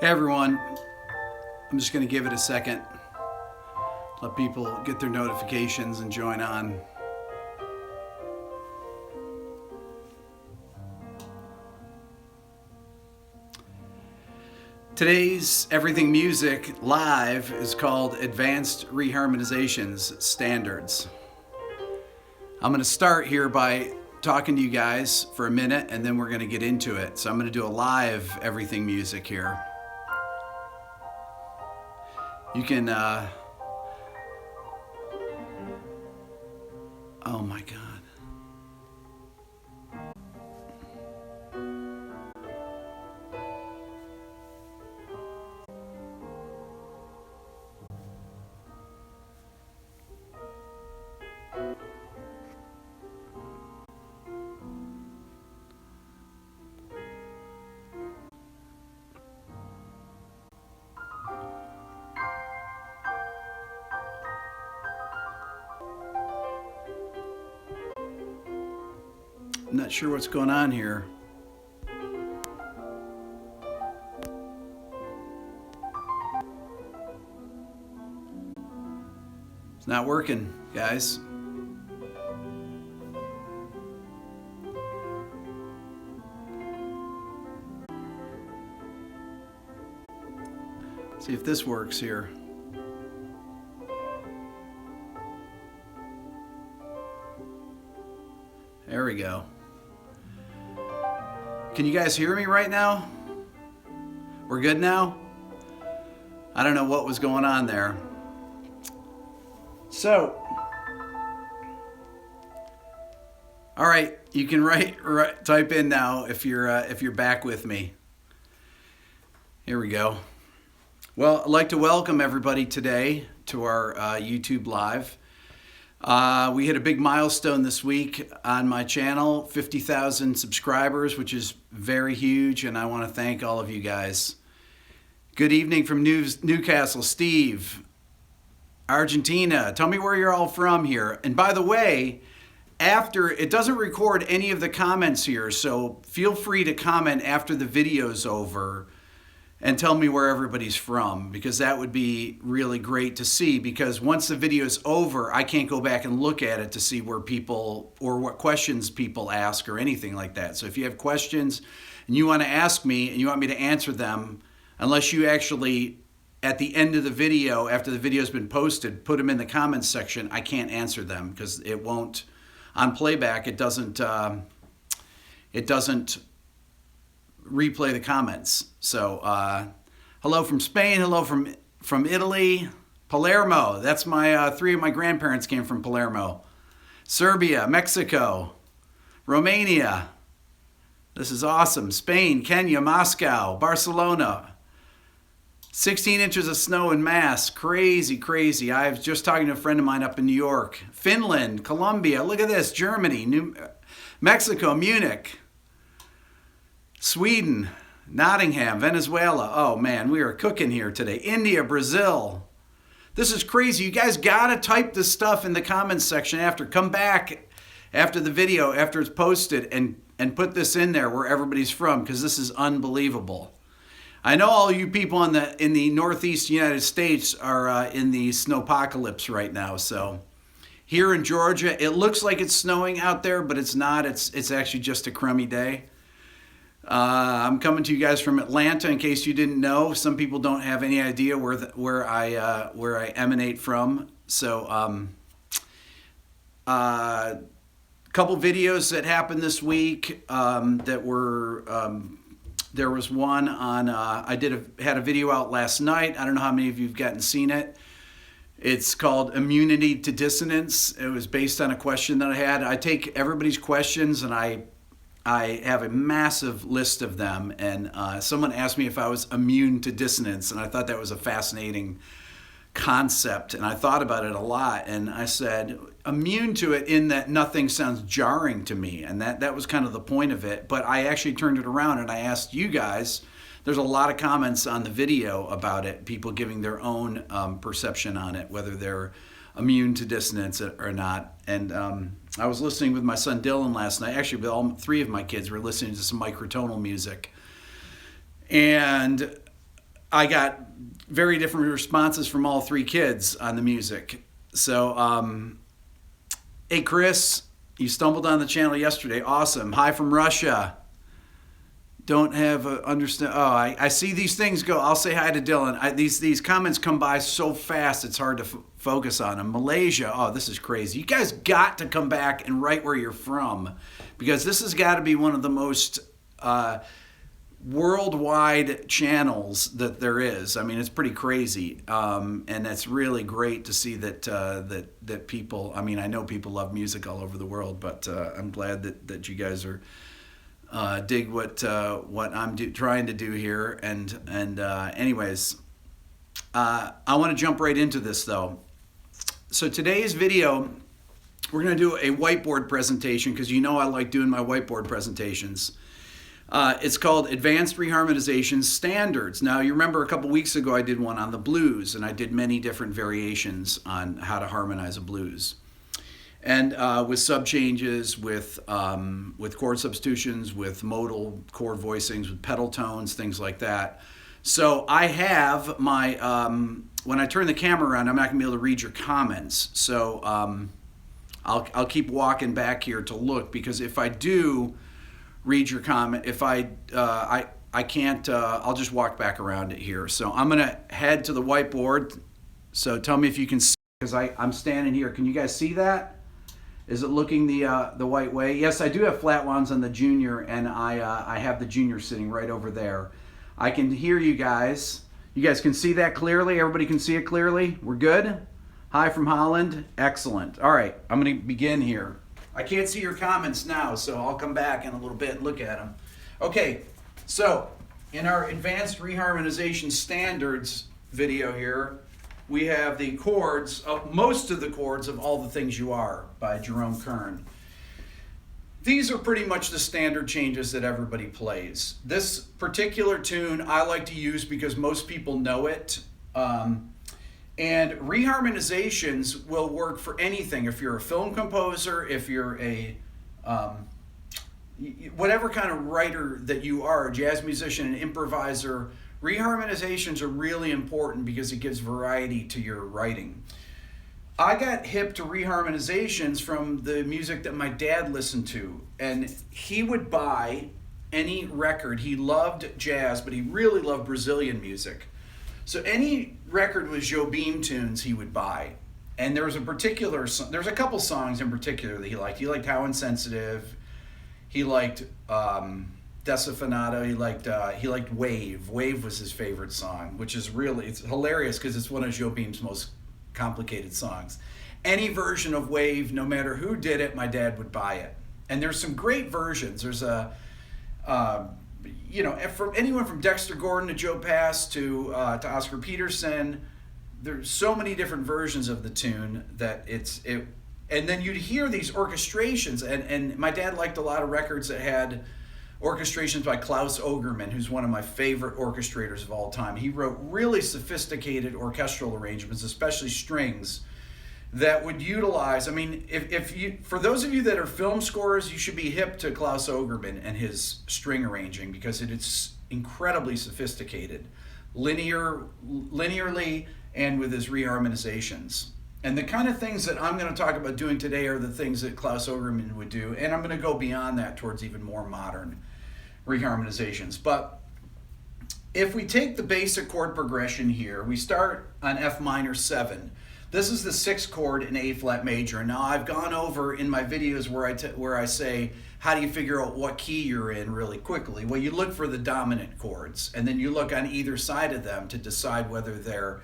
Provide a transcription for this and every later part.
Hey everyone, I'm just going to give it a second, let people get their notifications and join on. Today's Everything Music Live is called Advanced Re-Harmonizations Standards. I'm going to start here by talking to you guys for a minute and then we're going to get into it. So I'm going to do a live Everything Music here. You can, oh my God. I'm not sure what's going on here. It's not working, guys. See if this works here. There we go. Can you guys hear me right now? We're good now? I don't know what was going on there. So, all right, you can type in now if you're back with me. Here we go. Well, I'd like to welcome everybody today to our YouTube Live. We hit a big milestone this week on my channel, 50,000 subscribers, which is very huge, and I want to thank all of you guys. Good evening from Newcastle, Steve, Argentina. Tell me where you're all from here. And by the way, after, it doesn't record any of the comments here, so feel free to comment after the video's over and tell me where everybody's from, because that would be really great to see, because once the video's over, I can't go back and look at it to see where people, or what questions people ask or anything like that. So if you have questions and you want to ask me and you want me to answer them, unless you actually, at the end of the video, after the video's been posted, put them in the comments section, I can't answer them because it won't, on playback, it doesn't replay the comments. So hello from Spain, hello from Italy, Palermo. That's my three of my grandparents came from Palermo. Serbia, Mexico, Romania. This is awesome. Spain, Kenya, Moscow, Barcelona. 16 inches of snow in Mass. Crazy, crazy. I was just talking to a friend of mine up in New York. Finland, Colombia. Look at this. Germany, Mexico, Munich. Sweden, Nottingham, Venezuela. Oh man, we are cooking here today. India, Brazil. This is crazy. You guys gotta type this stuff in the comments section after. Come back after the video, after it's posted, and put this in there where everybody's from, because this is unbelievable. I know all you people in the Northeast United States are in the snowpocalypse right now. So here in Georgia, it looks like it's snowing out there, but it's not. It's actually just a crummy day. I'm coming to you guys from Atlanta. In case you didn't know, some people don't have any idea where I emanate from. So, couple videos that happened this week that were. There was one on. I had a video out last night. I don't know how many of you've gotten seen it. It's called Immunity to Dissonance. It was based on a question that I had. I take everybody's questions and I have a massive list of them, and someone asked me if I was immune to dissonance, and I thought that was a fascinating concept, and I thought about it a lot, and I said, immune to it in that nothing sounds jarring to me, and that was kind of the point of it. But I actually turned it around and I asked you guys. There's a lot of comments on the video about it, people giving their own perception on it, whether they're immune to dissonance or not. And I was listening with my son Dylan last night. Actually, with all three of my kids were listening to some microtonal music. And I got very different responses from all three kids on the music. So, hey Chris, you stumbled on the channel yesterday. Awesome. Hi from Russia. Don't have a understand. Oh, I see these things go. I'll say hi to Dylan. These comments come by so fast, it's hard to focus on them. Malaysia. Oh, this is crazy. You guys got to come back and write where you're from, because this has got to be one of the most worldwide channels that there is. I mean, it's pretty crazy, and it's really great to see that that people. I mean, I know people love music all over the world, but I'm glad that you guys are. Dig what I'm trying to do here, and anyways, I want to jump right into this though. So today's video, we're going to do a whiteboard presentation, because you know I like doing my whiteboard presentations. It's called Advanced Re-Harmonizations Standards. Now, you remember a couple weeks ago I did one on the blues, and I did many different variations on how to harmonize a blues. And with sub changes, with chord substitutions, with modal chord voicings, with pedal tones, things like that. So I have my, when I turn the camera around, I'm not gonna be able to read your comments. So I'll keep walking back here to look, because if I do read your comment, if I can't, I'll just walk back around it here. So I'm gonna head to the whiteboard. So tell me if you can see, because I'm standing here. Can you guys see that? Is it looking the white way? Yes, I do have flat wounds on the junior, and I have the junior sitting right over there. I can hear you guys. You guys can see that clearly? Everybody can see it clearly? We're good? Hi from Holland. Excellent. All right, I'm going to begin here. I can't see your comments now, so I'll come back in a little bit and look at them. Okay, so in our Advanced Re-Harmonization Standards video here, we have the chords, most of the chords of All the Things You Are by Jerome Kern. These are pretty much the standard changes that everybody plays. This particular tune I like to use because most people know it. And reharmonizations will work for anything. If you're a film composer, if you're a, whatever kind of writer that you are, a jazz musician, an improviser, reharmonizations are really important because it gives variety to your writing. I got hip to reharmonizations from the music that my dad listened to, and he would buy any record. He loved jazz, but he really loved Brazilian music. So any record with Jobim tunes he would buy. And there was a couple songs in particular that he liked. He liked How Insensitive. He liked Desafinado. He liked Wave. Wave was his favorite song, which is it's hilarious because it's one of Jobim's most complicated songs. Any version of Wave, no matter who did it, my dad would buy it. And there's some great versions. There's from anyone from Dexter Gordon to Joe Pass to Oscar Peterson. There's so many different versions of the tune that and then you'd hear these orchestrations, and my dad liked a lot of records that had orchestrations by Klaus Ogerman, who's one of my favorite orchestrators of all time. He wrote really sophisticated orchestral arrangements, especially strings, that would utilize, I mean, for those of you that are film scorers, you should be hip to Klaus Ogerman and his string arranging, because it's incredibly sophisticated, linearly and with his reharmonizations. And the kind of things that I'm going to talk about doing today are the things that Klaus Ogerman would do, and I'm going to go beyond that towards even more modern reharmonizations. But if we take the basic chord progression here, we start on F minor 7. This is the 6th chord in A flat major. Now I've gone over in my videos where I say, how do you figure out what key you're in really quickly? Well, you look for the dominant chords, and then you look on either side of them to decide whether they're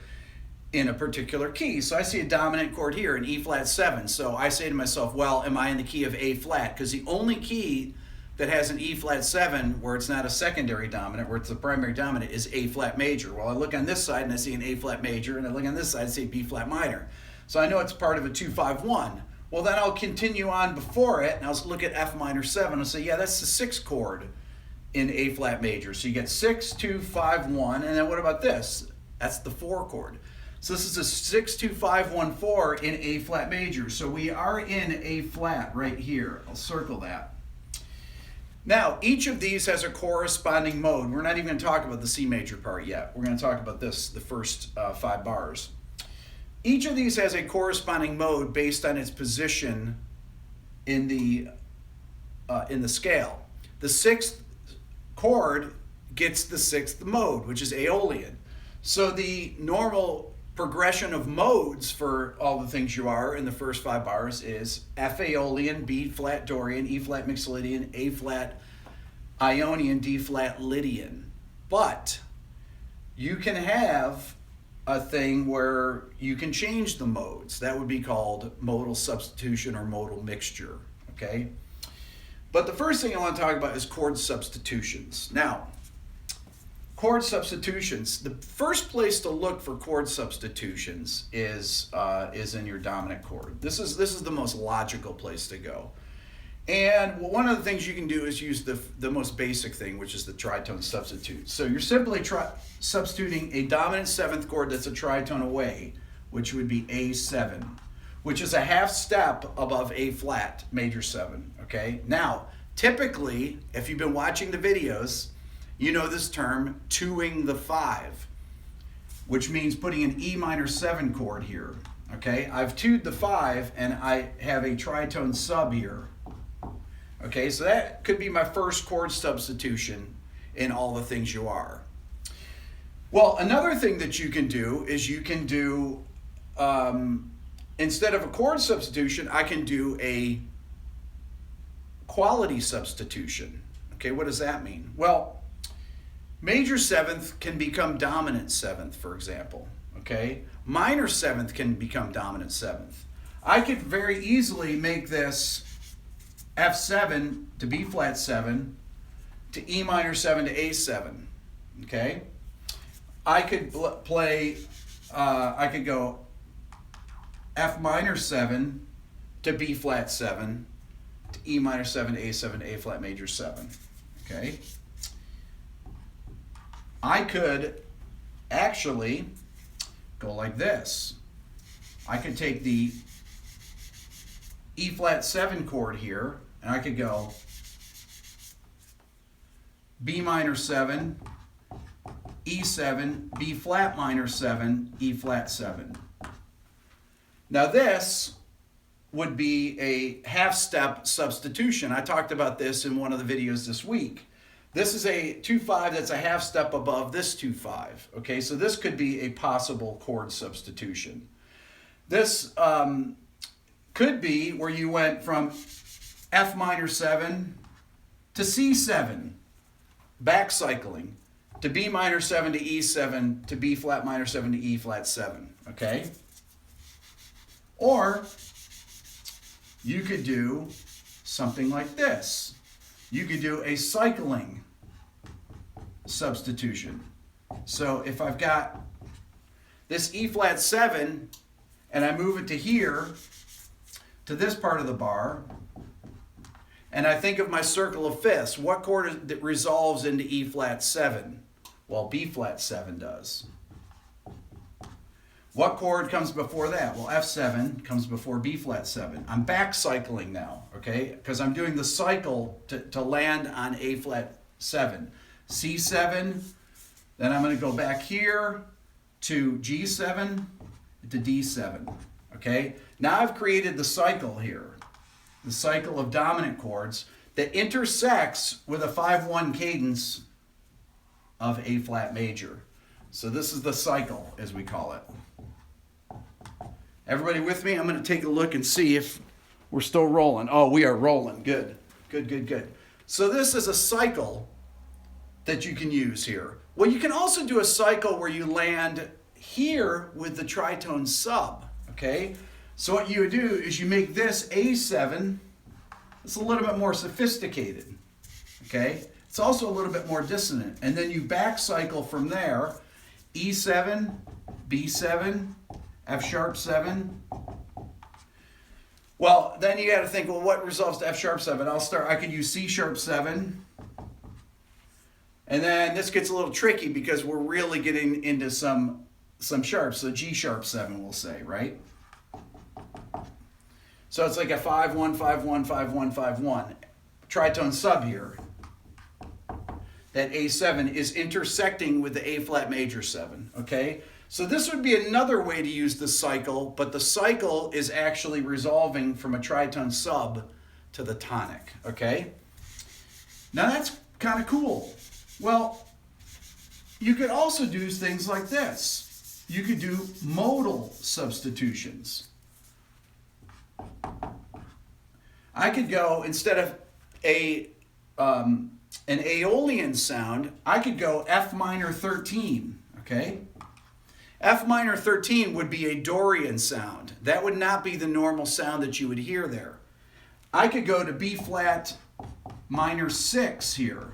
in a particular key. So I see a dominant chord here in E flat 7. So I say to myself, well, am I in the key of A flat? Because the only key that has an E flat 7 where it's not a secondary dominant, where it's the primary dominant, is A flat major. Well, I look on this side and I see an A flat major, and I look on this side and see B flat minor. So I know it's part of a 2-5-1. Well, then I'll continue on before it, and I'll look at F minor 7 and say, yeah, that's the 6th chord in A flat major. So you get 6, 2, 5, 1, and then what about this? That's the 4 chord. So this is a 6, 2, 5, 1, 4 in A flat major. So we are in A flat right here. I'll circle that. Now, each of these has a corresponding mode. We're not even going to talk about the C major part yet. We're going to talk about this, the first 5 bars. Each of these has a corresponding mode based on its position in the scale. The 6th chord gets the 6th mode, which is Aeolian. So the normal progression of modes for all the things you are in the first 5 bars is F Aeolian, B flat Dorian, E flat Mixolydian, A flat Ionian, D flat Lydian. But you can have a thing where you can change the modes. That would be called modal substitution or modal mixture, okay? But the first thing I want to talk about is chord substitutions. Now, chord substitutions, the first place to look for chord substitutions is in your dominant chord. This is the most logical place to go. And one of the things you can do is use the most basic thing, which is the tritone substitute. So you're simply substituting a dominant 7th chord that's a tritone away, which would be A7, which is a half step above A flat major 7, okay? Now, typically, if you've been watching the videos, you know this term, 2ing the 5, which means putting an E minor 7 chord here, okay? I've 2'd the 5 and I have a tritone sub here. Okay, so that could be my first chord substitution in all the things you are. Well, another thing that you can do is you can do, instead of a chord substitution, I can do a quality substitution. Okay, what does that mean? Well, major 7th can become dominant 7th, for example. Okay, minor 7th can become dominant 7th. I could very easily make this F7 to B flat 7 to E minor 7 to A7, okay? I could play, I could go F minor 7 to B flat 7 to E minor 7 to A7 to A flat major 7, okay? I could actually go like this. I could take the E flat 7 chord here, and I could go B minor 7, E7, B flat minor 7, E flat 7. Now this would be a half step substitution. I talked about this in one of the videos this week. This is a 2-5 that's a half step above this 2-5. Okay, so this could be a possible chord substitution. This could be where you went from F minor 7 to C7, back cycling, to B minor 7 to E7 to B flat minor 7 to E flat 7, okay? Or you could do something like this. You could do a cycling substitution. So if I've got this E flat 7 and I move it to here, to this part of the bar, and I think of my circle of fifths, what chord that resolves into E flat 7? Well, B flat 7 does. What chord comes before that? Well, F7 comes before B flat 7. I'm back cycling now, okay? Because I'm doing the cycle to land on A flat 7. C7, then I'm going to go back here to G7 to D7, okay? Now I've created the cycle here, the cycle of dominant chords that intersects with a 5-1 cadence of A flat major. So this is the cycle, as we call it. Everybody with me? I'm going to take a look and see if we're still rolling. Oh, we are rolling. Good. Good, good, good. So this is a cycle that you can use here. Well, you can also do a cycle where you land here with the tritone sub, okay? So what you would do is you make this A7. It's a little bit more sophisticated, okay? It's also a little bit more dissonant. And then you back cycle from there, E7, B7, F sharp 7. Well, then you got to think, well, what resolves to F sharp 7? I could use C sharp 7. And then this gets a little tricky because we're really getting into some sharps. So G sharp 7, we'll say, right? So it's like a 5-1, 5-1, 5-1, 5-1. Tritone sub here. that A7 is intersecting with the A flat major 7, okay? So this would be another way to use the cycle, but the cycle is actually resolving from a tritone sub to the tonic, okay? Now that's kind of cool. Well, you could also do things like this. You could do modal substitutions. I could go, instead of an Aeolian sound, I could go F minor 13, okay? F minor 13 would be a Dorian sound. That would not be the normal sound that you would hear there. I could go to B flat minor 6 here.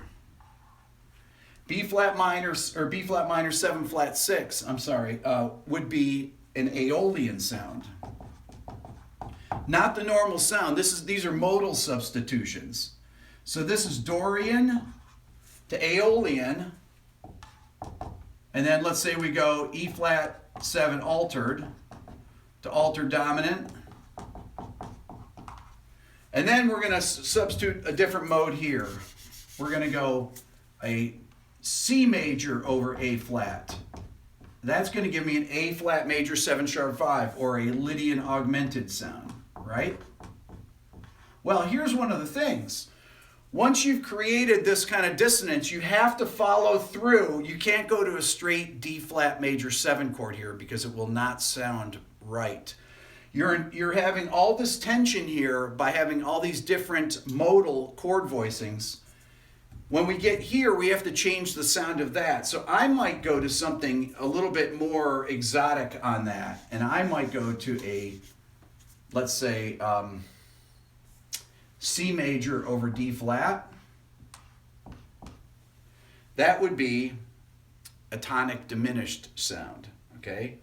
B flat minor 7 flat 6, I'm sorry, would be an Aeolian sound. Not the normal sound. These are modal substitutions. So this is Dorian to Aeolian, and then let's say we go E flat 7 altered to altered dominant, and then we're going to substitute a different mode here. We're going to go a C major over A flat. That's going to give me an A flat major 7 sharp 5, or a Lydian augmented sound, right? Well, here's one of the things. Once you've created this kind of dissonance, you have to follow through. You can't go to a straight D flat major 7 chord here because it will not sound right. You're having all this tension here by having all these different modal chord voicings. When we get here, we have to change the sound of that. So I might go to something a little bit more exotic on that, and I might go to a, let's say, C major over D flat. That would be a tonic diminished sound, okay?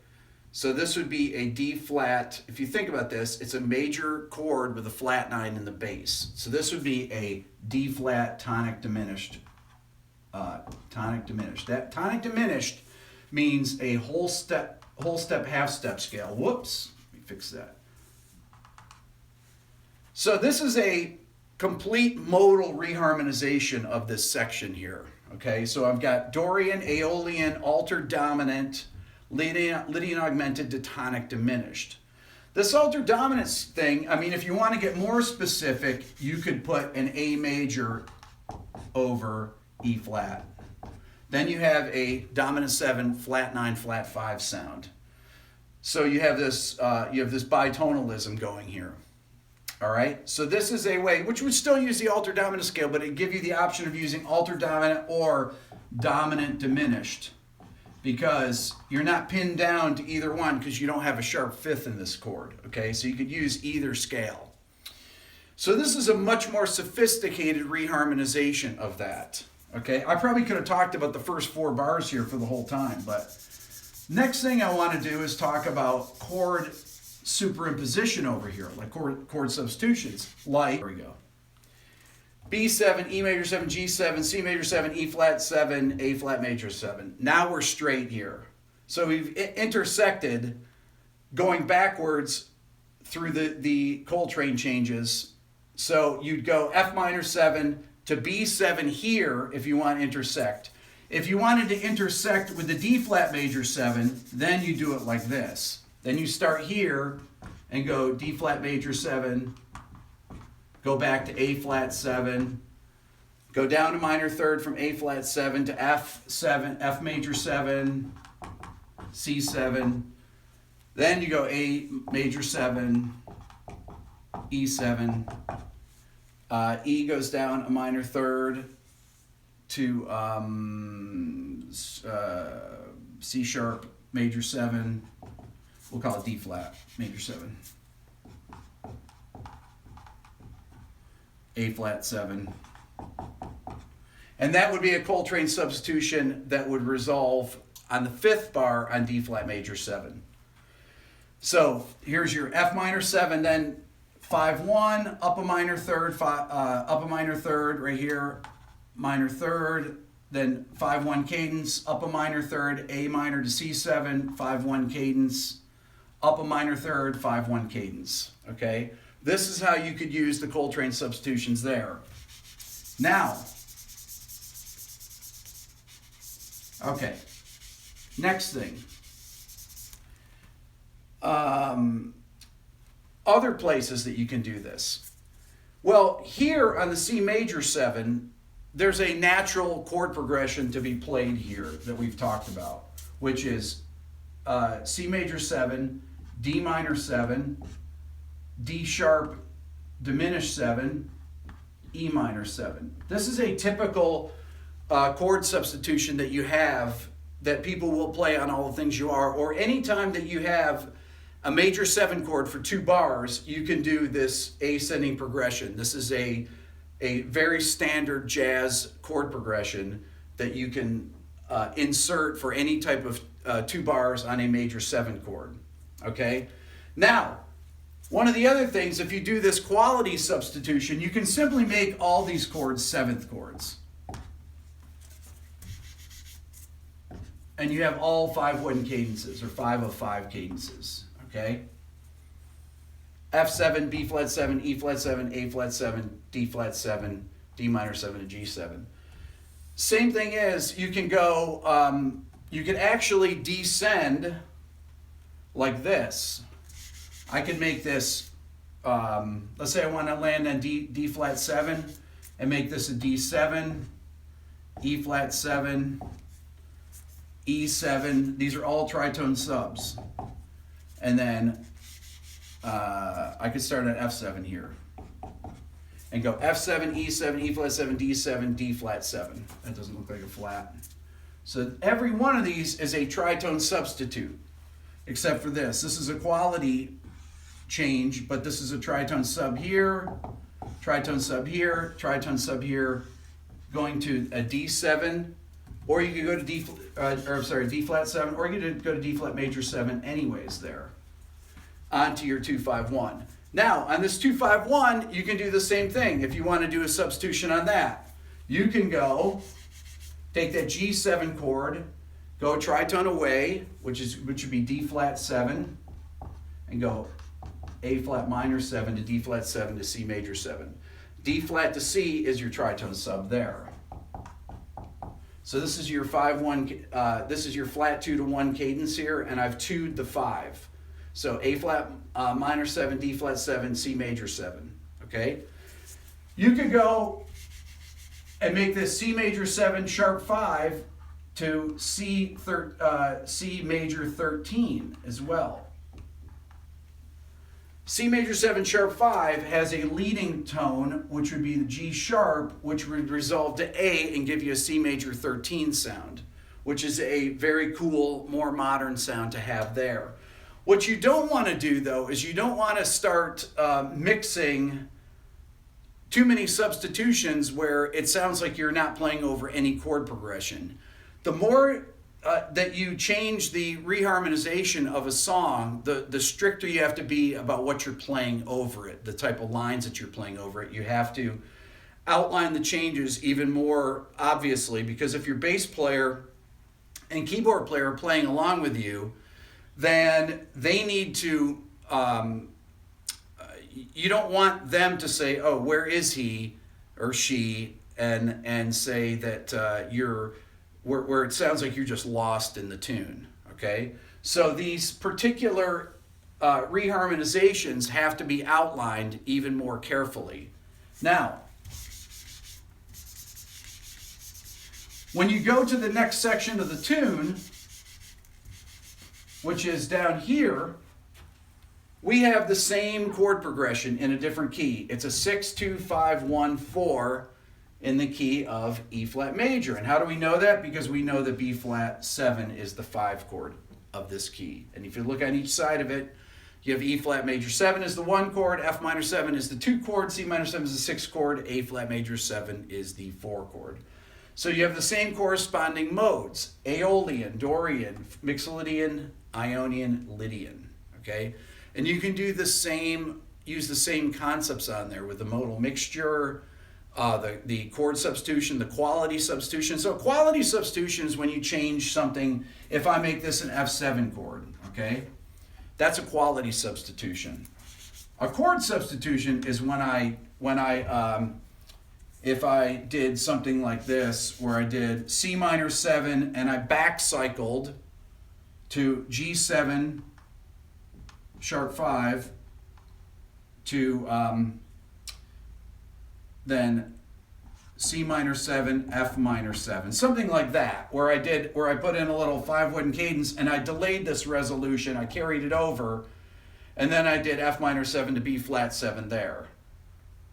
So this would be a D flat. If you think about this, it's a major chord with a flat 9 in the bass. So this would be a D flat tonic diminished. That tonic diminished means a whole step, half step scale. Whoops, let me fix that. So this is a complete modal reharmonization of this section here. Okay, so I've got Dorian, Aeolian, altered dominant, Lydian augmented to tonic diminished. This altered dominance thing, I mean, if you want to get more specific, you could put an A major over E flat. Then you have a dominant 7, flat 9, flat 5 sound. So you have this bitonalism going here. All right, so this is a way, which would still use the altered dominant scale, but it give you the option of using altered dominant or dominant diminished, because you're not pinned down to either one because you don't have a sharp 5th in this chord, okay? So you could use either scale. So this is a much more sophisticated reharmonization of that, okay? I probably could have talked about the first 4 bars here for the whole time, but next thing I want to do is talk about chord superimposition over here, like chord substitutions, like, here we go. B7, E major 7, G7, C major 7, E flat 7, A flat major 7. Now we're straight here. So we've intersected going backwards through the Coltrane changes. So you'd go F minor 7 to B7 here if you want to intersect. If you wanted to intersect with the D flat major 7, then you do it like this. Then you start here and go D flat major 7, go back to A flat 7, go down to minor 3rd from A flat 7 to F7, F major 7, C7. Then you go A major 7, E7. E goes down a minor 3rd to C sharp major 7. We'll call it D flat major 7. A flat 7. And that would be a Coltrane substitution that would resolve on the 5th bar on D flat major 7. So here's your F minor 7, then 5-1, up a minor 3rd, up a minor 3rd right here, minor 3rd, then 5-1 cadence, up a minor 3rd, A minor to C7, 5-1 cadence, up a minor 3rd, 5-1 cadence, okay? This is how you could use the Coltrane substitutions there. Now, Okay, next thing. Other places that you can do this. Well, here on the C major 7, there's a natural chord progression to be played here that we've talked about, which is C major 7, D minor 7, D sharp diminished 7, E minor 7. This is a typical chord substitution that you have that people will play on All the Things You Are, or anytime that you have a major 7 chord for 2 bars, you can do this ascending progression. This is a very standard jazz chord progression that you can insert for any type of 2 bars on a major 7 chord. Okay? Now, one of the other things, if you do this quality substitution, you can simply make all these chords 7th chords. And you have all 5/1 cadences, or 5 of 5 cadences. Okay? F7, B flat 7, E flat 7, A flat 7, D flat 7, D minor 7, and G7. Same thing is, you can go, you can actually descend like this. I can make this, let's say I want to land on D flat 7 and make this a D7, E flat 7, E7. These are all tritone subs. And then I could start at F7 here and go F7, E7, E flat 7, D7, D flat 7. That doesn't look like a flat. So every one of these is a tritone substitute, except for this. This is a quality change, but this is a tritone sub here, tritone sub here, tritone sub here, going to a D7, or you could go to D flat 7, or you could go to D flat major 7 anyways there, onto your 2-5-1. Now, on this 2-5-1, you can do the same thing. If you want to do a substitution on that, you can go, take that G7 chord, go tritone away, which would be D flat 7, and go A flat minor 7 to D flat 7 to C major 7. D flat to C is your tritone sub there. So this is your 5-1, this is your flat 2 to 1 cadence here, and I've 2'd the 5. So A flat minor 7, D flat 7, C major 7. Okay? You could go and make this C major 7 sharp 5 to C major 13 as well. C major 7 sharp 5 has a leading tone, which would be the G sharp, which would resolve to A and give you a C major 13 sound, which is a very cool, more modern sound to have there. What you don't want to do, though, is you don't want to start mixing too many substitutions where it sounds like you're not playing over any chord progression. The more that you change the reharmonization of a song, the stricter you have to be about what you're playing over it, the type of lines that you're playing over it. You have to outline the changes even more obviously, because if your bass player and keyboard player are playing along with you, then they need to, you don't want them to say, oh, where is he or she, and say that you're, where it sounds like you're just lost in the tune, okay? So these particular reharmonizations have to be outlined even more carefully. Now, when you go to the next section of the tune, which is down here, we have the same chord progression in a different key. It's a 6-2-5-1-4 in the key of E flat major. And how do we know that? Because we know that B flat 7 is the 5 chord of this key. And if you look on each side of it, you have E flat major 7 is the 1 chord, F minor 7 is the 2 chord, C minor 7 is the 6 chord, A flat major 7 is the 4 chord. So you have the same corresponding modes: Aeolian, Dorian, Mixolydian, Ionian, Lydian. Okay? And you can do the same, use the same concepts on there with the modal mixture, the chord substitution, the quality substitution. So quality substitution is when you change something. If I make this an F7 chord, okay, that's a quality substitution. A chord substitution is when I if I did something like this, where I did C minor 7 and I back cycled to G7 sharp 5 to then C minor 7, F minor 7, something like that, where I put in a little 5-1 cadence and I delayed this resolution, I carried it over, and then I did F minor 7 to B flat 7 there.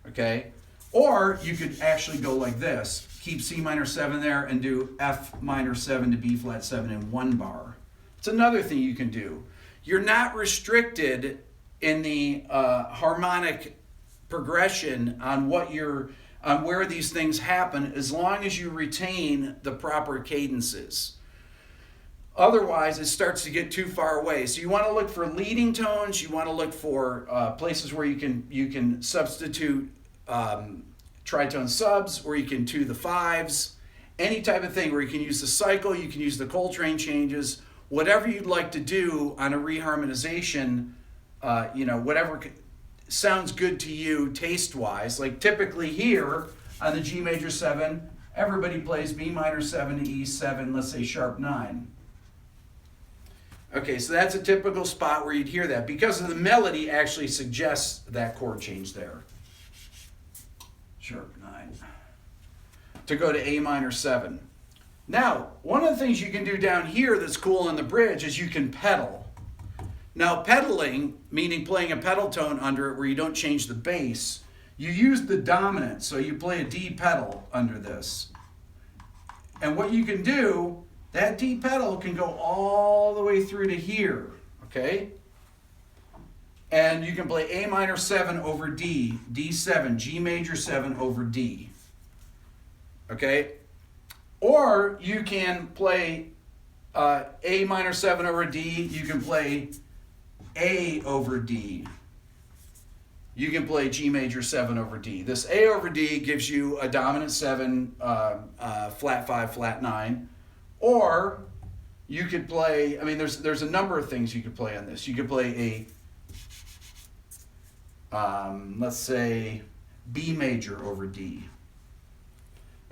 Okay? Or you could actually go like this, keep C minor 7 there and do F minor 7 to B flat 7 in one bar. It's another thing you can do. You're not restricted in the harmonic progression on where these things happen, as long as you retain the proper cadences. Otherwise, it starts to get too far away. So you want to look for leading tones. You want to look for places where you can substitute tritone subs, or you can do the fives, any type of thing where you can use the cycle, you can use the Coltrane changes, whatever you'd like to do on a reharmonization, whatever sounds good to you taste-wise. Like typically here on the G major 7, everybody plays B minor 7 to E7, let's say sharp 9. Okay, so that's a typical spot where you'd hear that, because of the melody actually suggests that chord change there. Sharp 9. To go to A minor 7. Now, one of the things you can do down here that's cool on the bridge is you can pedal. Now, pedaling, meaning playing a pedal tone under it where you don't change the bass, you use the dominant, so you play a D pedal under this. And what you can do, that D pedal can go all the way through to here, okay? And you can play A minor 7 over D, D7, G major 7 over D, okay? Or you can play A minor 7 over D, you can play A over D. You can play G major 7 over D. This A over D gives you a dominant 7, flat 5, flat 9. Or you could play, there's a number of things you could play on this. You could play let's say B major over D.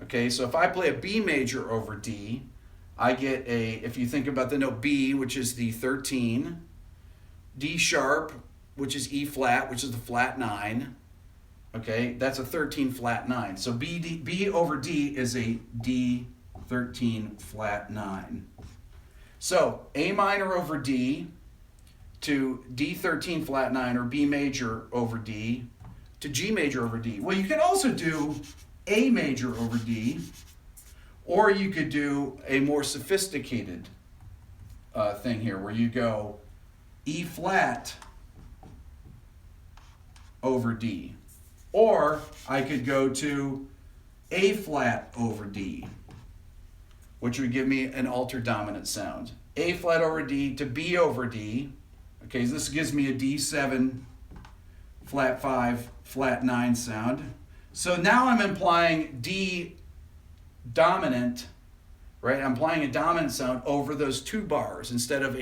Okay, so if I play a B major over D, I get if you think about the note B, which is the 13, D sharp, which is E flat, which is the flat 9. Okay, that's a 13 flat 9. So B over D is a D 13 flat 9. So A minor over D to D 13 flat 9, or B major over D to G major over D. Well, you can also do A major over D, or you could do a more sophisticated thing here where you go E flat over D. Or I could go to A flat over D, which would give me an altered dominant sound. A flat over D to B over D. Okay, so this gives me a D7 flat 5 flat 9 sound. So now I'm implying D dominant, right? I'm applying a dominant sound over those two bars instead of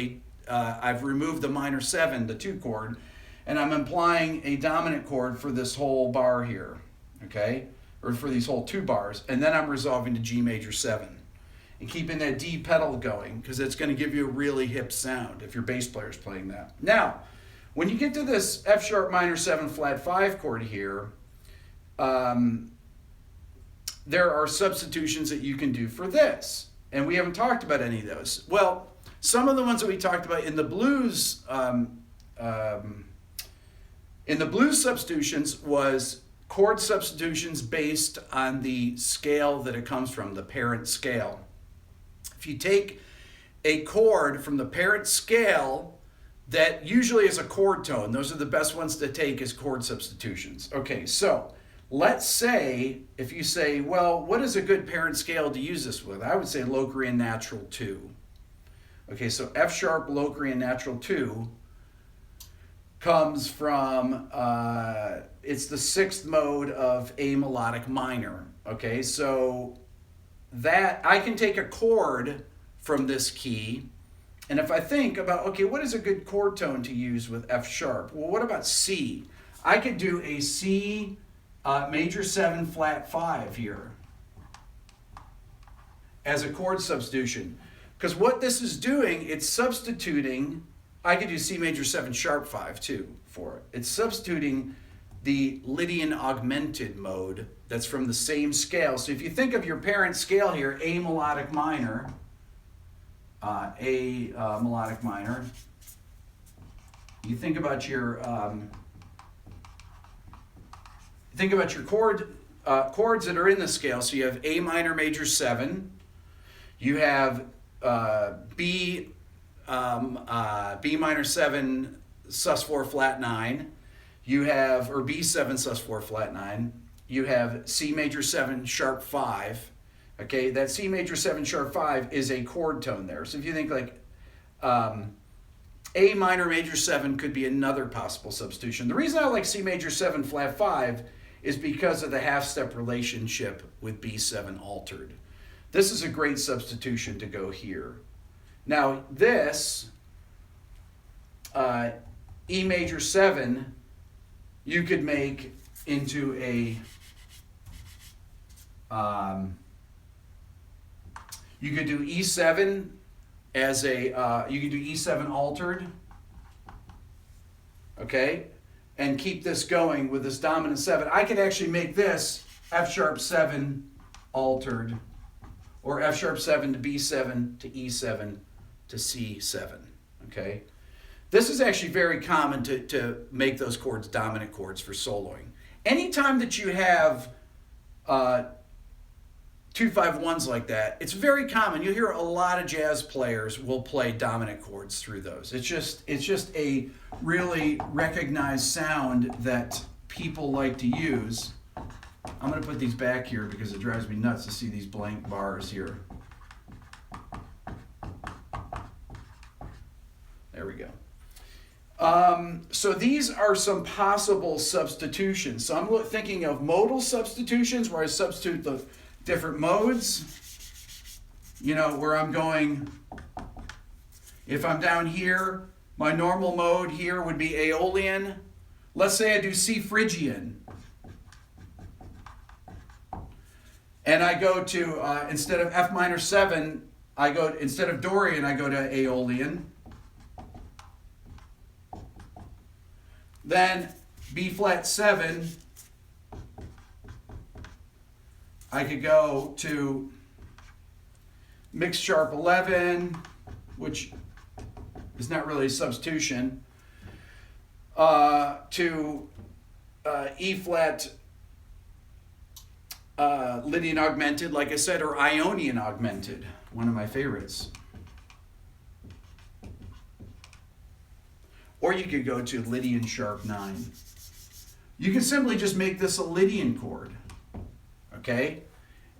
I've removed the minor 7, the 2 chord, and I'm implying a dominant chord for this whole bar here, okay? Or for these whole 2 bars, and then I'm resolving to G major 7 and keeping that D pedal going, because it's going to give you a really hip sound if your bass player is playing that. Now, when you get to this F sharp minor 7 flat 5 chord here, there are substitutions that you can do for this, and we haven't talked about any of those. Well, some of the ones that we talked about in the blues, substitutions was chord substitutions based on the scale that it comes from, the parent scale. If you take a chord from the parent scale that usually is a chord tone, those are the best ones to take as chord substitutions. Okay, so let's say, if you say, well, what is a good parent scale to use this with? I would say Locrian natural 2. Okay, so F sharp Locrian natural 2 comes from, it's the 6th mode of A melodic minor. Okay, so that, I can take a chord from this key, and if I think about, okay, what is a good chord tone to use with F sharp? Well, what about C? I could do a C major 7 flat 5 here as a chord substitution. Because what this is doing, it's substituting, I could do C major 7 sharp 5 too for it. It's substituting the Lydian augmented mode that's from the same scale. So if you think of your parent scale here, A melodic minor, melodic minor, you think about your chords that are in the scale. So you have A minor major 7, you have B minor 7 sus4 flat 9, you have, or B7 sus4 flat 9, you have C major 7 sharp 5. Okay, that C major 7 sharp 5 is a chord tone there. So if you think like A minor major 7 could be another possible substitution. The reason I like C major 7 flat 5 is because of the half-step relationship with B7 altered. This is a great substitution to go here. Now this, E major 7, you could make into a, you could do E7 as a, you could do E7 altered, okay, and keep this going with this dominant 7. I could actually make this F sharp 7 altered, or F sharp 7 to B7 to E7 to C7, okay? This is actually very common to make those chords dominant chords for soloing. Anytime that you have 2-5-1s like that, it's very common. You'll hear a lot of jazz players will play dominant chords through those. It's just a really recognized sound that people like to use. I'm going to put these back here because it drives me nuts to see these blank bars here. There we go. So these are some possible substitutions. So I'm thinking of modal substitutions where I substitute the different modes, you know, where I'm going, if I'm down here, my normal mode here would be Aeolian. Let's say I do C Phrygian. And I go to, instead of F minor 7, instead of Dorian, I go to Aeolian. Then B flat 7, I could go to mixed sharp 11, which is not really a substitution, to E flat Lydian augmented, like I said, or Ionian augmented, one of my favorites. Or you could go to Lydian sharp 9. You can simply just make this a Lydian chord, okay?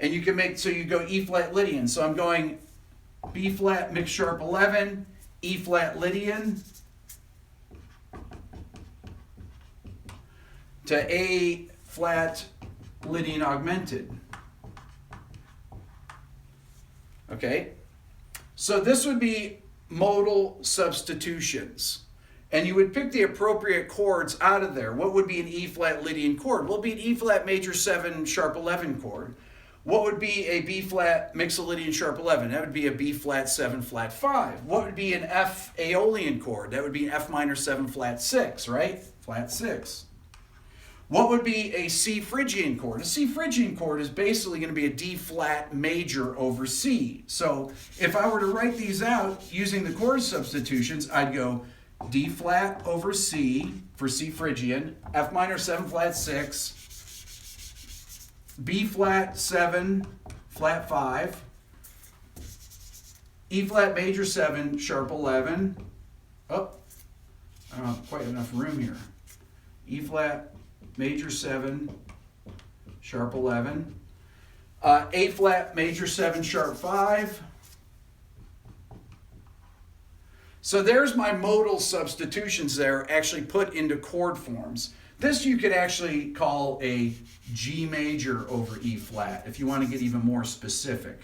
And you can make, so you go E flat Lydian. So I'm going B flat mixed sharp 11, E flat Lydian, to A flat Lydian augmented. Okay? So this would be modal substitutions. And you would pick the appropriate chords out of there. What would be an E flat Lydian chord? Well, it'd be an E flat major 7 sharp 11 chord. What would be a B flat Mixolydian sharp 11? That would be a B flat 7 flat 5. What would be an F Aeolian chord? That would be an F minor 7 flat 6, right? Flat 6. What would be a C Phrygian chord? A C Phrygian chord is basically going to be a D flat major over C. So if I were to write these out using the chord substitutions, I'd go D flat over C for C Phrygian, F minor 7 flat 6, B flat 7 flat 5, E flat major 7 sharp 11. Oh, I don't have quite enough room here. E flat major 7 sharp 11, A flat major 7 sharp 5. So there's my modal substitutions there actually put into chord forms. This you could actually call a G major over E flat if you want to get even more specific.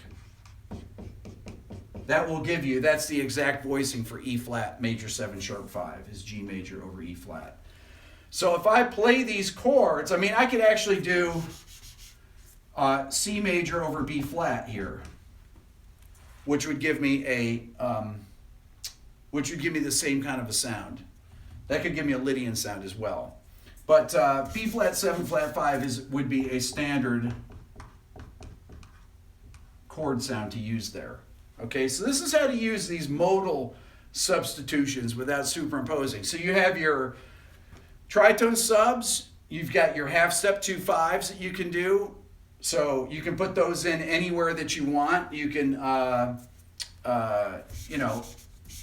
That will give you, that's the exact voicing for E flat major 7 sharp 5 is G major over E flat. So if I play these chords, I mean, I could actually do C major over B flat here, which would give me the same kind of a sound. That could give me a Lydian sound as well. But B flat 7 flat 5 would be a standard chord sound to use there. Okay, so this is how to use these modal substitutions without superimposing. So you have your tritone subs, you've got your half step 2 5s that you can do. So you can put those in anywhere that you want. You can,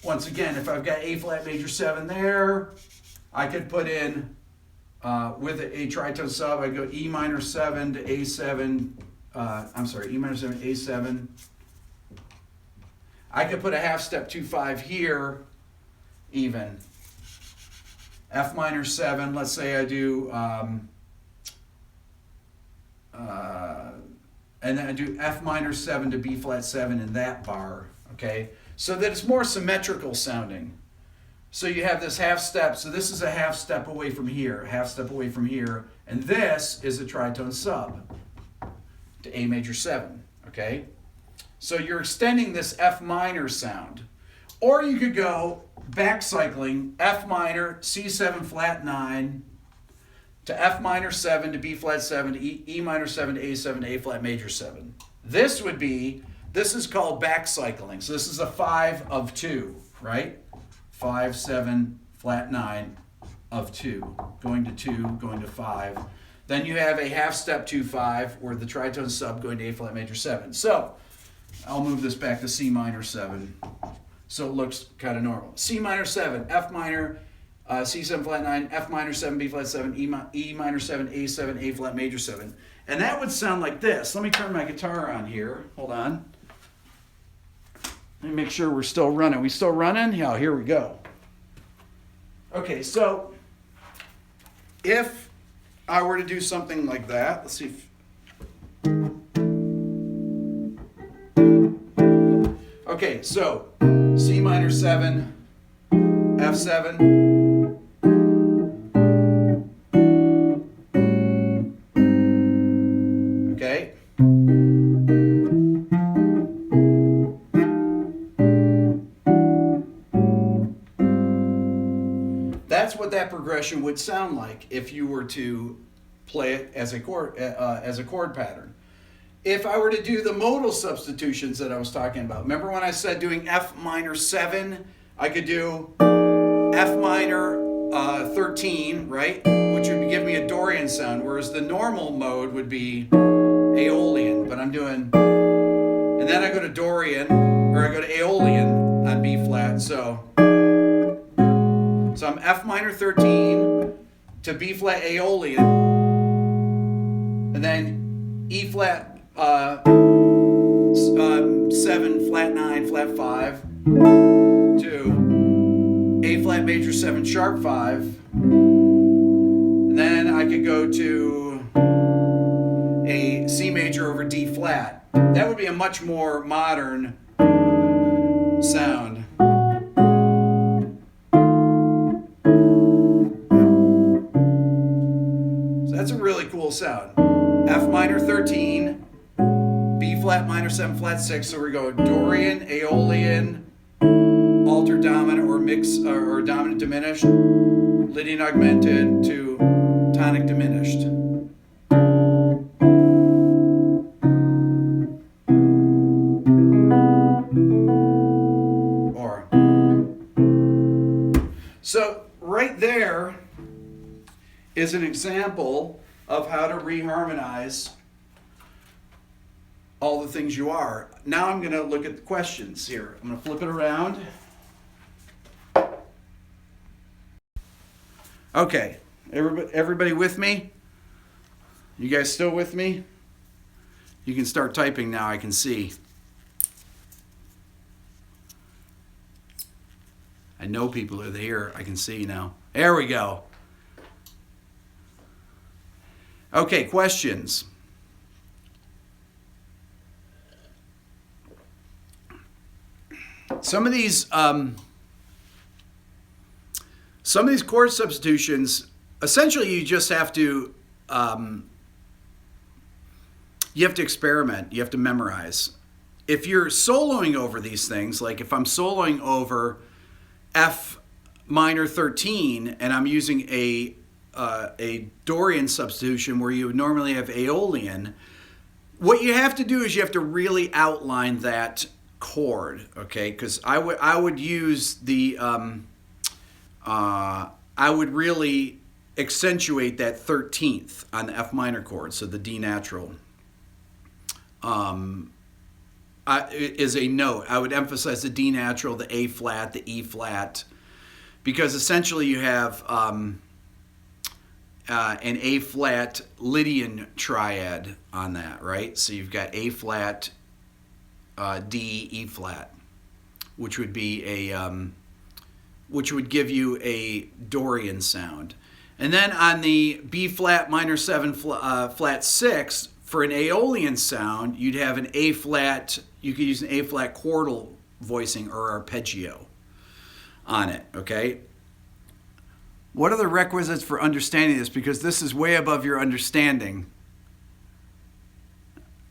once again, if I've got A flat major 7 there, I could put in, with a tritone sub, I go E minor 7 to A7, E minor 7, A7. I could put a half step 2 5 here, even. F minor 7, let's say I do, and then I do F minor 7 to B flat 7 in that bar, okay? So that it's more symmetrical sounding. So you have this half step, so this is a half step away from here, half step away from here, and this is a tritone sub to A major 7, okay? So you're extending this F minor sound. Or you could go back cycling F minor, C7 flat 9, to F minor 7 to B flat 7 to E minor 7 to A7 to A flat major 7. This is called back cycling. So this is a 5 of 2, right? 5, 7, flat 9 of 2. Going to 2, going to 5. Then you have a half step 2 5 where the tritone sub going to A flat major 7. So I'll move this back to C minor 7. So it looks kind of normal. C minor 7, F minor, C7 flat 9, F minor 7, B flat 7, E minor 7, A7, A flat major 7. And that would sound like this. Let me turn my guitar on here. Hold on. Let me make sure we're still running. We still running? Yeah, here we go. Okay, so if I were to do something like that, let's see if... Okay, so C minor 7, F7, okay. That's what that progression would sound like if you were to play it as a chord pattern. If I were to do the modal substitutions that I was talking about, remember when I said doing F minor 7, I could do F minor 13, right? Which would give me a Dorian sound, whereas the normal mode would be Aeolian. But I'm doing, and then I go to Dorian, or I go to Aeolian on B flat. So I'm F minor 13 to B flat Aeolian, and then E flat 7 flat 9 flat 5 to A flat major 7 sharp 5, and then I could go to a C major over D flat. That would be a much more modern sound. So that's a really cool sound. F minor 13, B flat minor 7 flat 6, so we go Dorian, Aeolian, altered dominant or mix or dominant diminished, Lydian augmented to tonic diminished. Or so right there is an example of how to reharmonize all the things you are. Now I'm going to look at the questions here. I'm going to flip it around. Okay, everybody with me? You guys still with me? You can start typing now, I can see. I know people are here, I can see now. There we go. Okay, questions. Some of these chord substitutions, essentially you just have to experiment. You have to memorize. If you're soloing over these things, like if I'm soloing over F minor 13 and I'm using a Dorian substitution where you would normally have Aeolian, what you have to do is you have to really outline that chord, okay? Because I would use the I would really accentuate that 13th on the F minor chord, so the D natural. Is a note. I would emphasize the D natural, the A flat, the E flat, because essentially you have an A flat Lydian triad on that, right? So you've got A flat, D, E flat, which would be which would give you a Dorian sound. And then on the B flat minor 7 flat 6, for an Aeolian sound, you'd have an A flat, you could use an A flat chordal voicing or arpeggio on it, okay? What are the requisites for understanding this? Because this is way above your understanding.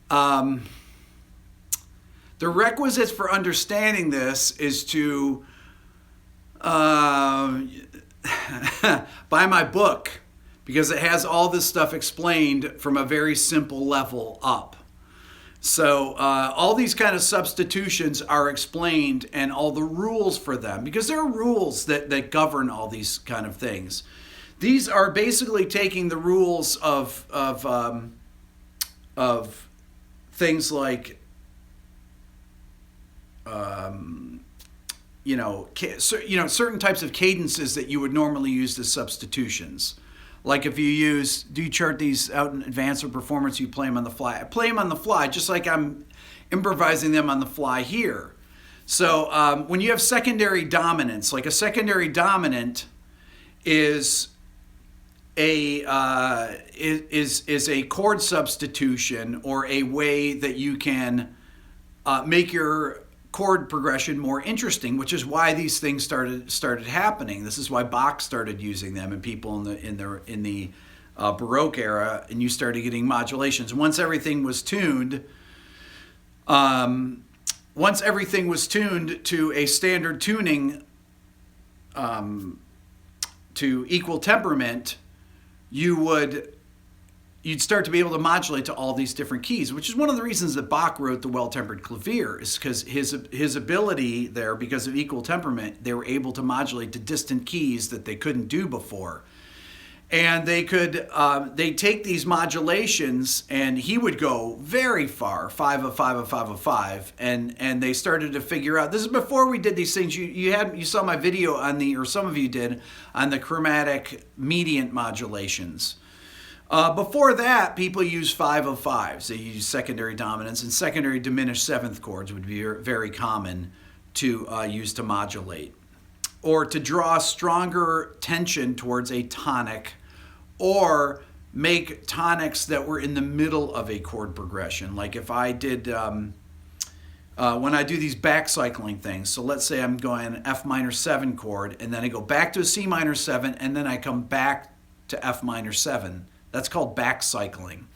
The requisites for understanding this is to buy my book, because it has all this stuff explained from a very simple level up. So all these kind of substitutions are explained, and all the rules for them, because there are rules that govern all these kind of things. These are basically taking the rules of things like certain types of cadences that you would normally use as substitutions. Like if you do you chart these out in advance or performance, you play them on the fly. I play them on the fly just like I'm improvising them on the fly here. So when you have secondary dominants, like a secondary dominant is a chord substitution, or a way that you can make your chord progression more interesting, which is why these things started happening. This is why Bach started using them, and people in the Baroque era, and you started getting modulations. Once everything was tuned to a standard tuning to equal temperament, you'd start to be able to modulate to all these different keys, which is one of the reasons that Bach wrote the Well-Tempered Clavier, is because his ability there, because of equal temperament, they were able to modulate to distant keys that they couldn't do before. And they take these modulations, and he would go very far, 5 of 5 of 5 of 5, and they started to figure out, this is before we did these things. You saw my video or some of you did, on the chromatic mediant modulations. Before that, people use 5 of 5s. They use secondary dominants, and secondary diminished seventh chords would be very common to use to modulate, or to draw stronger tension towards a tonic, or make tonics that were in the middle of a chord progression. Like if I did, when I do these back cycling things, so let's say I'm going F minor 7 chord, and then I go back to a C minor 7, and then I come back to F minor 7. That's called back cycling.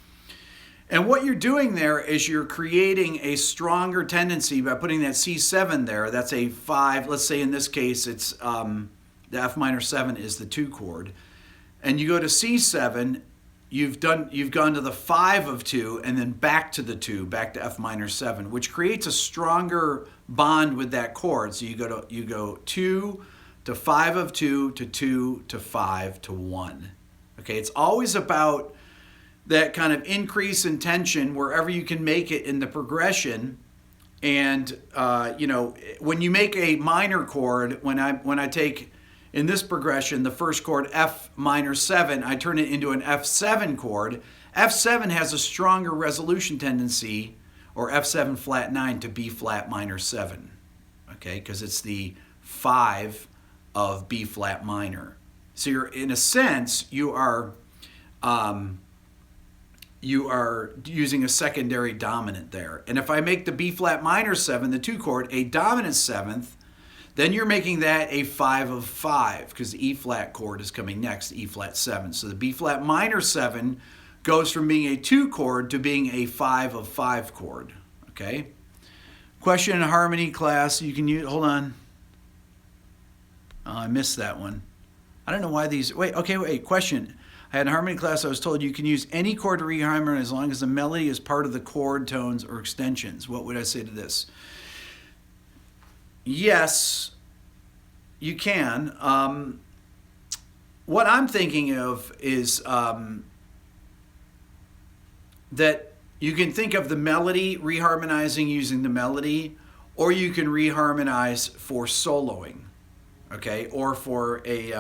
And what you're doing there is you're creating a stronger tendency by putting that C7 there. That's a 5. Let's say in this case it's the F minor 7 is the 2 chord. And you go to C7, you've gone to the 5 of 2 and then back to the 2, back to F minor 7, which creates a stronger bond with that chord. So you go 2 to 5 of 2 to 2 to 5 to 1. Okay, it's always about that kind of increase in tension wherever you can make it in the progression. And when you make a minor chord, when I take in this progression the first chord F minor 7, I turn it into an F7 chord. F7 has a stronger resolution tendency, or F7 flat 9, to B flat minor 7. Okay, because it's the 5 of B flat minor. So you're, in a sense, you are using a secondary dominant there. And if I make the B flat minor 7, the 2 chord, a dominant 7th, then you're making that a 5 of 5 because the E flat chord is coming next, E flat 7. So the B flat minor 7 goes from being a 2 chord to being a 5 of 5 chord. Okay? Question in harmony class, you can use, hold on. Oh, I missed that one. I don't know why these, wait, question. I had in harmony class, I was told you can use any chord to reharmonize as long as the melody is part of the chord, tones, or extensions. What would I say to this? Yes, you can. What I'm thinking of is that you can think of the melody, reharmonizing using the melody, or you can reharmonize for soloing, okay? Or for a,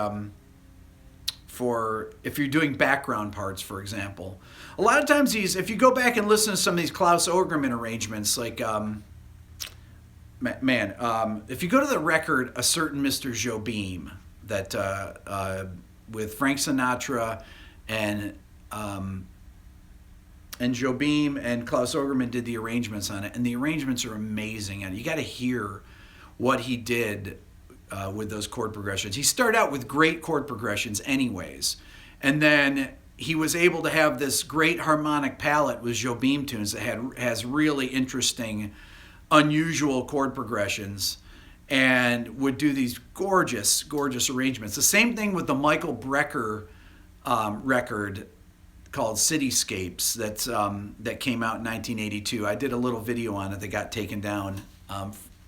for if you're doing background parts, for example. A lot of times if you go back and listen to some of these Klaus Ogerman arrangements, like, if you go to the record, A Certain Mr. Jobim, that with Frank Sinatra and Jobim and Klaus Ogerman did the arrangements on it, and the arrangements are amazing. And you got to hear what he did with those chord progressions. He started out with great chord progressions, anyways, and then he was able to have this great harmonic palette with Jobim tunes that has really interesting, unusual chord progressions, and would do these gorgeous, gorgeous arrangements. The same thing with the Michael Brecker record called Cityscapes that came out in 1982. I did a little video on it that got taken down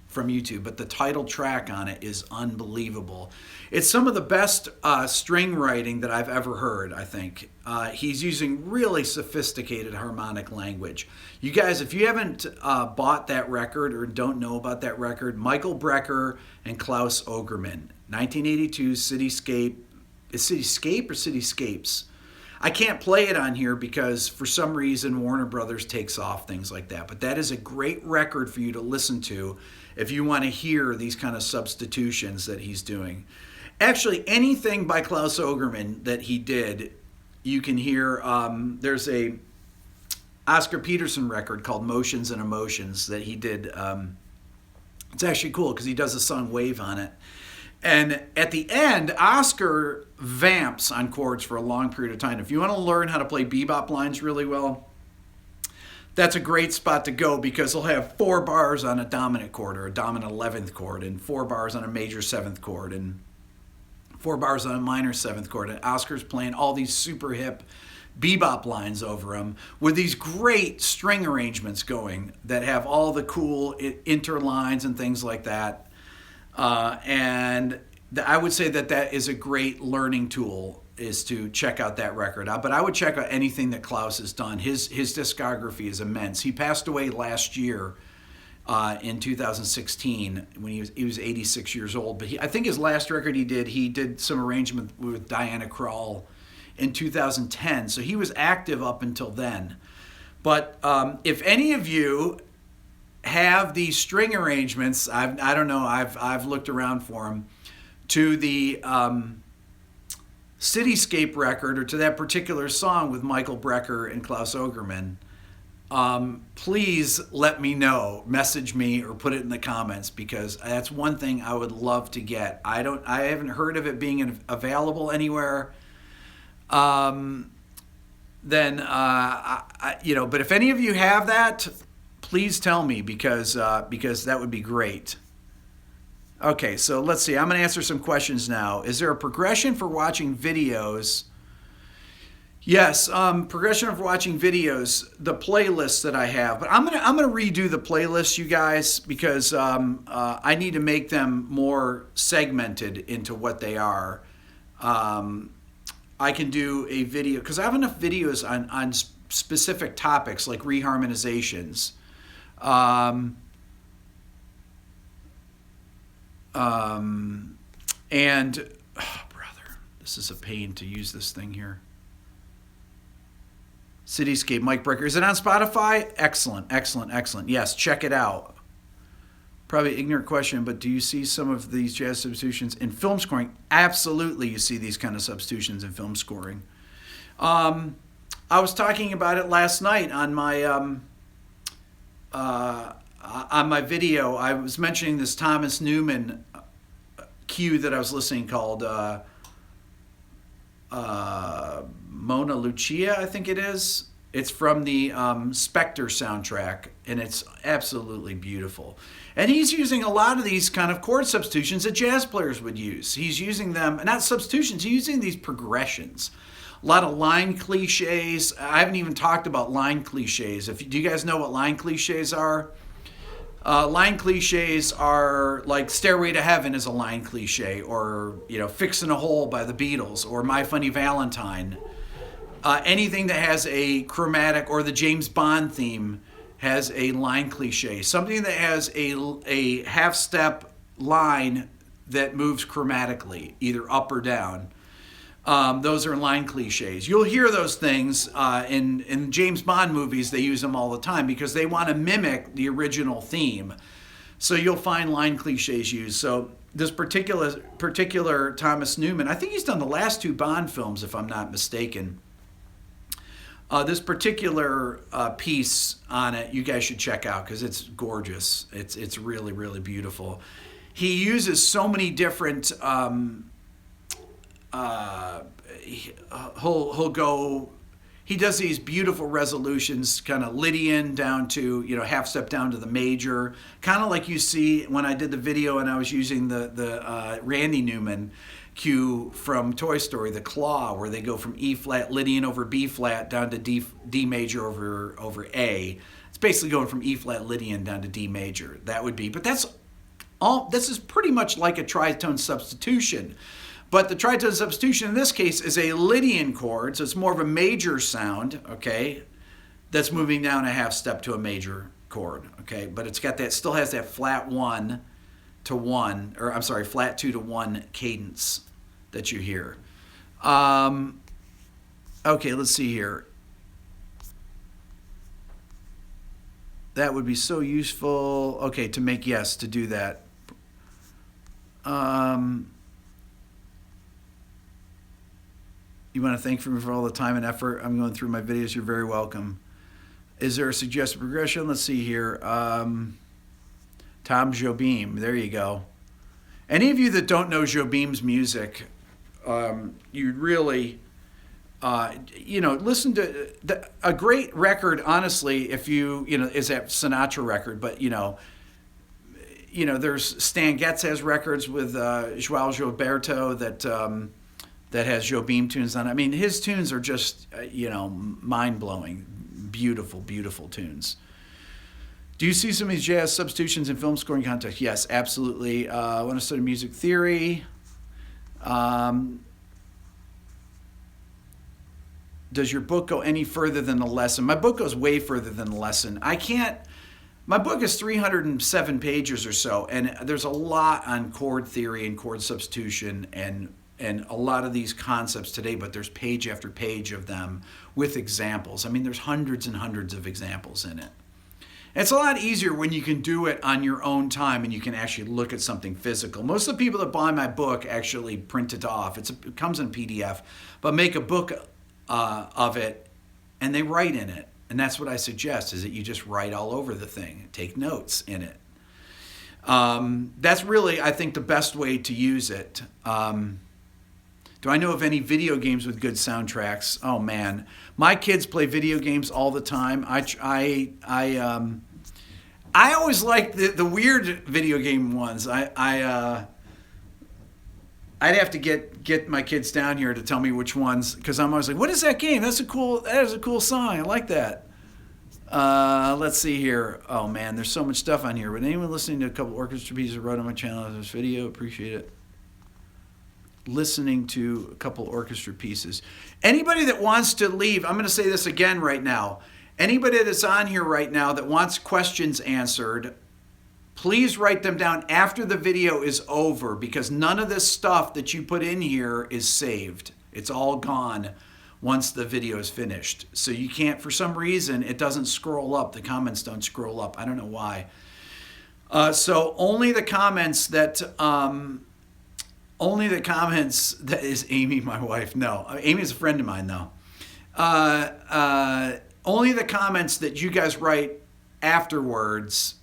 from YouTube, but the title track on it is unbelievable. It's some of the best string writing that I've ever heard, I think. He's using really sophisticated harmonic language. You guys, if you haven't bought that record or don't know about that record, Michael Brecker and Klaus Ogerman, 1982 Cityscape. Is Cityscape or Cityscapes? I can't play it on here because for some reason Warner Brothers takes off things like that. But that is a great record for you to listen to if you want to hear these kind of substitutions that he's doing. Actually, anything by Klaus Ogerman that he did, you can hear. There's a Oscar Peterson record called Motions and Emotions that he did. It's actually cool because he does a song Wave on it. And at the end, Oscar vamps on chords for a long period of time. If you want to learn how to play bebop lines really well, that's a great spot to go because he'll have 4 bars on a dominant chord or a dominant 11th chord and 4 bars on a major 7th chord and 4 bars on a minor 7th chord. And Oscar's playing all these super hip bebop lines over them with these great string arrangements going that have all the cool interlines and things like that. And I would say that is a great learning tool, is to check out that record out. But I would check out anything that Klaus has done. His discography is immense. He passed away last year in 2016 when he was 86 years old. But I think his last record he did some arrangement with Diana Krall in 2010. So he was active up until then. But if any of you have these string arrangements, I don't know, I've looked around for them, to the Cityscape record or to that particular song with Michael Brecker and Klaus Ogerman, please let me know, message me or put it in the comments, because that's one thing I would love to get. I haven't heard of it being available anywhere. But if any of you have that, please tell me, because that would be great. Okay, so let's see. I'm going to answer some questions now. Is there a progression for watching videos? Yes, progression for watching videos, the playlists that I have. But I'm gonna redo the playlists, you guys, because I need to make them more segmented into what they are. I can do a video, because I have enough videos on specific topics like reharmonizations. And brother, this is a pain to use this thing here. Cityscape, Mike Brecker. Is it on Spotify? Excellent, excellent, excellent. Yes, check it out. Probably ignorant question, but do you see some of these jazz substitutions in film scoring? Absolutely, you see these kind of substitutions in film scoring. I was talking about it last night on my video. I was mentioning this Thomas Newman cue that I was listening called Mona Lucia, I think it is. It's from the Spectre soundtrack, and it's absolutely beautiful. And he's using a lot of these kind of chord substitutions that jazz players would use. He's using them, not substitutions, he's using these progressions. A lot of line cliches. I haven't even talked about line cliches. Do you guys know what line cliches are? Line cliches are like Stairway to Heaven is a line cliche, or Fixin' a Hole by the Beatles, or My Funny Valentine. Anything that has a chromatic, or the James Bond theme has a line cliche. Something that has a half step line that moves chromatically, either up or down. Those are line cliches. You'll hear those things in James Bond movies. They use them all the time because they want to mimic the original theme. So you'll find line cliches used. So this particular Thomas Newman, I think he's done the last 2 Bond films, if I'm not mistaken. This particular piece on it, you guys should check out because it's gorgeous. It's really, really beautiful. He uses so many different. He does these beautiful resolutions, kind of Lydian down to, half step down to the major, kind of like you see when I did the video and I was using the Randy Newman cue from Toy Story, the claw, where they go from E flat Lydian over B flat down to D major over A. It's basically going from E flat Lydian down to D major. That would be, but this is pretty much like a tritone substitution. But the tritone substitution in this case is a Lydian chord, so it's more of a major sound, okay, that's moving down a half step to a major chord, okay, but it's got that, still has that flat 1 to 1, or I'm sorry, flat 2 to 1 cadence that you hear. Okay, let's see here. That would be so useful, okay, to do that. You want to thank me for all the time and effort I'm going through my videos. You're very welcome. Is there a suggested progression? Let's see here. Tom Jobim. There you go. Any of you that don't know Jobim's music, you really, listen to a great record. Honestly, if is that Sinatra record, but there's Stan Getz has records with João Gilberto that has Jobim tunes on it. I mean, his tunes are just, mind-blowing. Beautiful, beautiful tunes. Do you see some of these jazz substitutions in film scoring context? Yes, absolutely. I want to study music theory. Does your book go any further than the lesson? My book goes way further than the lesson. My book is 307 pages or so, and there's a lot on chord theory and chord substitution and a lot of these concepts today, but there's page after page of them with examples. I mean, there's hundreds and hundreds of examples in it. It's a lot easier when you can do it on your own time and you can actually look at something physical. Most of the people that buy my book actually print it off. It comes in PDF, but make a book of it and they write in it. And that's what I suggest, is that you just write all over the thing, take notes in it. That's really, I think, the best way to use it. Do I know of any video games with good soundtracks? Oh man, my kids play video games all the time. I always like the weird video game ones. I'd have to get my kids down here to tell me which ones, because I'm always like, what is that game? That is a cool song. I like that. Let's see here. Oh man, there's so much stuff on here. But anyone listening to a couple orchestra pieces I wrote on my channel in this video, appreciate it. Listening to a couple orchestra pieces. Anybody that wants to leave, I'm going to say this again right now. Anybody that's on here right now that wants questions answered, please write them down after the video is over, because none of this stuff that you put in here is saved. It's all gone once the video is finished. So you can't, for some reason, it doesn't scroll up. The comments don't scroll up. I don't know why. So only the comments that is Amy, my wife. No, Amy's a friend of mine though. Only the comments that you guys write afterwards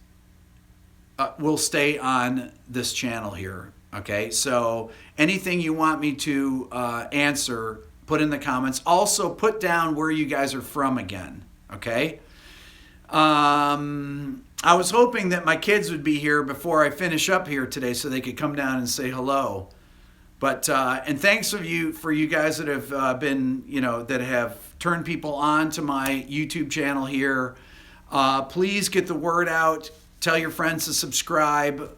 will stay on this channel here. Okay, so anything you want me to answer, put in the comments. Also, put down where you guys are from again. Okay. I was hoping that my kids would be here before I finish up here today, so they could come down and say hello. But and thanks for you guys that have been, that have turned people on to my YouTube channel here. Please get the word out. Tell your friends to subscribe.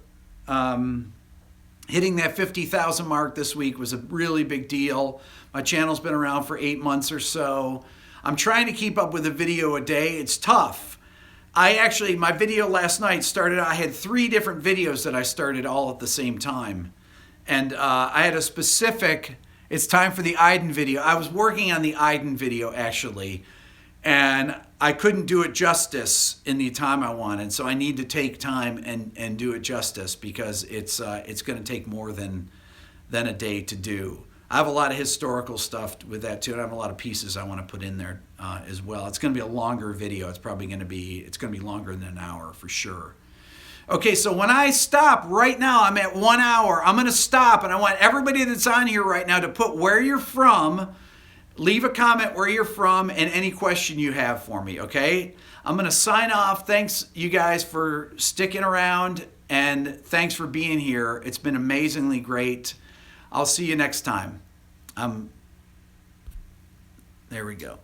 Hitting that 50,000 mark this week was a really big deal. My channel's been around for 8 months or so. I'm trying to keep up with a video a day. It's tough. My video last night I had 3 different videos that I started all at the same time. And I had a specific, it's time for the Iden video. I was working on the Iden video actually, and I couldn't do it justice in the time I wanted. So I need to take time and do it justice, because it's going to take more than a day to do. I have a lot of historical stuff with that too, and I have a lot of pieces I want to put in there as well. It's going to be a longer video. It's going to be longer than an hour for sure. Okay, so when I stop right now, I'm at 1 hour. I'm going to stop, and I want everybody that's on here right now to put where you're from. Leave a comment where you're from and any question you have for me, okay? I'm going to sign off. Thanks, you guys, for sticking around, and thanks for being here. It's been amazingly great. I'll see you next time. There we go.